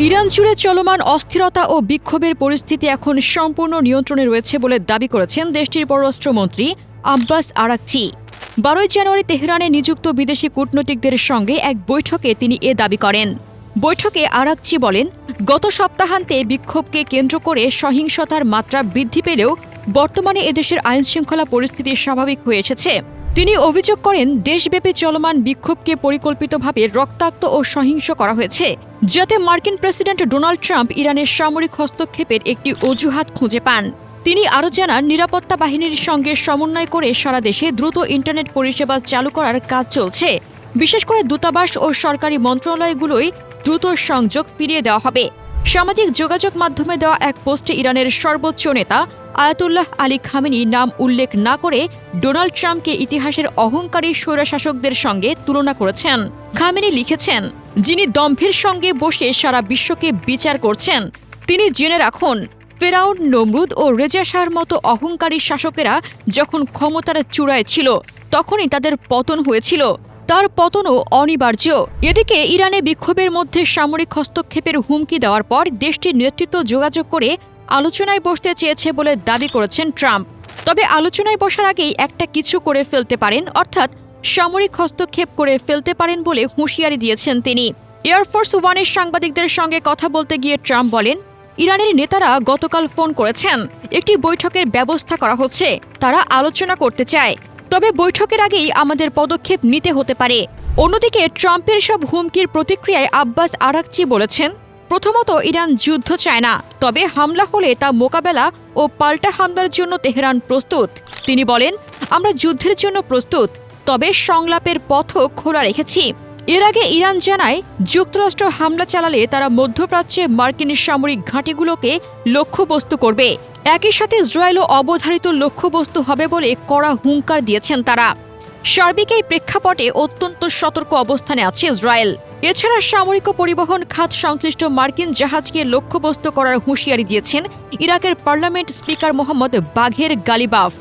Iran জুড়ে চলমান অস্থিরতা ও বিক্ষোভের পরিস্থিতি এখন সম্পূর্ণ নিয়ন্ত্রণে রয়েছে বলে দাবি করেছেন দেশটির পররাষ্ট্রমন্ত্রী আব্বাস আরাকচি। 12 জানুয়ারি তেহরানে নিযুক্ত বিদেশি কূটনীতিকদের সঙ্গে এক বৈঠকে তিনি এ দাবি করেন। বৈঠকে আরাকচি বলেন, গত সপ্তাহান্তে বিক্ষোভকে কেন্দ্র করে সহিংসতার মাত্রা বৃদ্ধি পেলেও বর্তমানে এদেশের আইনশৃঙ্খলা পরিস্থিতি স্বাভাবিক হয়ে এসেছে। তিনি অভিযোগ করেন, দেশব্যাপী চলমান বিক্ষোভকে পরিকল্পিতভাবে রক্তাক্ত ও সহিংস করা হয়েছে, যাতে মার্কিন প্রেসিডেন্ট ডোনাল্ড ট্রাম্প ইরানের সামরিক হস্তক্ষেপের একটি অজুহাত খুঁজে পান। তিনি আরও জানান, নিরাপত্তা বাহিনীর সঙ্গে সমন্বয় করে সারা দেশে দ্রুত ইন্টারনেট পরিষেবা চালু করার কাজ চলছে। বিশেষ করে দূতাবাস ও সরকারি মন্ত্রণালয়গুলোই দ্রুত সংযোগ ফিরিয়ে দেওয়া হবে। সামাজিক যোগাযোগ মাধ্যমে দেওয়া এক পোস্টে ইরানের সর্বোচ্চ নেতা আয়াতুল্লাহ আলী খামেনি নাম উল্লেখ না করে ডোনাল্ড ট্রাম্পকে ইতিহাসের অহংকারী স্বৈরশাসকদের সঙ্গে তুলনা করেছেন। খামেনি লিখেছেন, যিনি দম্ভের সঙ্গে বসে সারা বিশ্বকে বিচার করছেন, তিনি জেনে রাখুন, ফেরাউন, নমরুদ ও রেজা শাহর মতো অহংকারী শাসকেরা যখন ক্ষমতার চূড়ায় ছিল তখনই তাদের পতন হয়েছিল। তার পতনও অনিবার্য। এদিকে ইরানে বিক্ষোভের মধ্যে সামরিক হস্তক্ষেপের হুমকি দেওয়ার পর দেশটির নেতৃত্ব যোগাযোগ করে আলোচনায় বসতে চেয়েছে বলে দাবি করেছেন ট্রাম্প। তবে আলোচনায় বসার আগেই একটা কিছু করে ফেলতে পারেন, অর্থাৎ সামরিক হস্তক্ষেপ করে ফেলতে পারেন বলে হুঁশিয়ারি দিয়েছেন তিনি। এয়ারফোর্স ওয়ানের সাংবাদিকদের সঙ্গে কথা বলতে গিয়ে ট্রাম্প বলেন, ইরানের নেতারা গতকাল ফোন করেছেন, একটি বৈঠকের ব্যবস্থা করা হচ্ছে, তারা আলোচনা করতে চায়, তবে বৈঠকের আগেই আমাদের পদক্ষেপ নিতে হতে পারে। অন্যদিকে ট্রাম্পের সব হুমকির প্রতিক্রিয়ায় আব্বাস আরাকচি বলেছেন, প্রথমত ইরান যুদ্ধ চায় না, তবে হামলা হলে তা মোকাবেলা ও পাল্টা হামলার জন্য তেহরান প্রস্তুত। তিনি বলেন, আমরা যুদ্ধের জন্য প্রস্তুত, তবে সংলাপের পথও খোলা রেখেছি। এর আগে ইরান জানায়, যুক্তরাষ্ট্র হামলা চালালে তারা মধ্যপ্রাচ্যে মার্কিন সামরিক ঘাঁটিগুলোকে লক্ষ্যবস্তু করবে। একই সাথে ইসরায়েলও অবধারিত লক্ষ্যবস্তু হবে বলে কড়া হুঙ্কার দিয়েছেন তারা। সার্বিক এই প্রেক্ষাপটে অত্যন্ত সতর্ক অবস্থানে আছে ইসরায়েল। এছাড়া সামরিক ও পরিবহন খাত সংশ্লিষ্ট মার্কিন জাহাজকে লক্ষ্যবস্তু করার হুঁশিয়ারি দিয়েছেন ইরাকের পার্লামেন্ট স্পিকার মোহাম্মদ বাঘের গালিবাফ।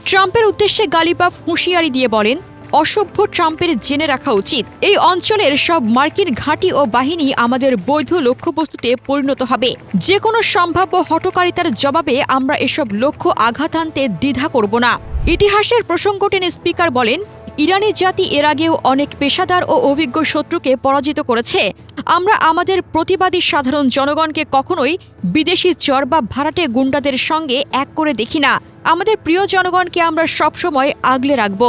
ট্রাম্পের উদ্দেশ্যে গালিবাফ হুঁশিয়ারি দিয়ে বলেন, অসভ্য ট্রাম্পের জেনে রাখা উচিত, এই অঞ্চলের সব মার্কিন ঘাঁটি ও বাহিনী আমাদের বৈধ লক্ষ্যবস্তুতে পরিণত হবে। যে কোনো সম্ভাব্য হঠকারিতার জবাবে আমরা এসব লক্ষ্য আঘাত আনতে দ্বিধা করব না। ইতিহাসের প্রসঙ্গ টেনে স্পিকার বলেন, ইরানি জাতি এর আগেও অনেক পেশাদার ও অভিজ্ঞ শত্রুকে পরাজিত করেছে। আমরা আমাদের প্রতিবাদী সাধারণ জনগণকে কখনোই বিদেশি চর বা ভাড়াটে গুন্ডাদের সঙ্গে এক করে দেখি না। আমাদের প্রিয় জনগণকে আমরা সবসময় আগলে রাখব।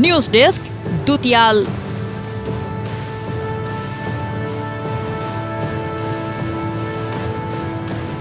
News desk, দুতিয়াল।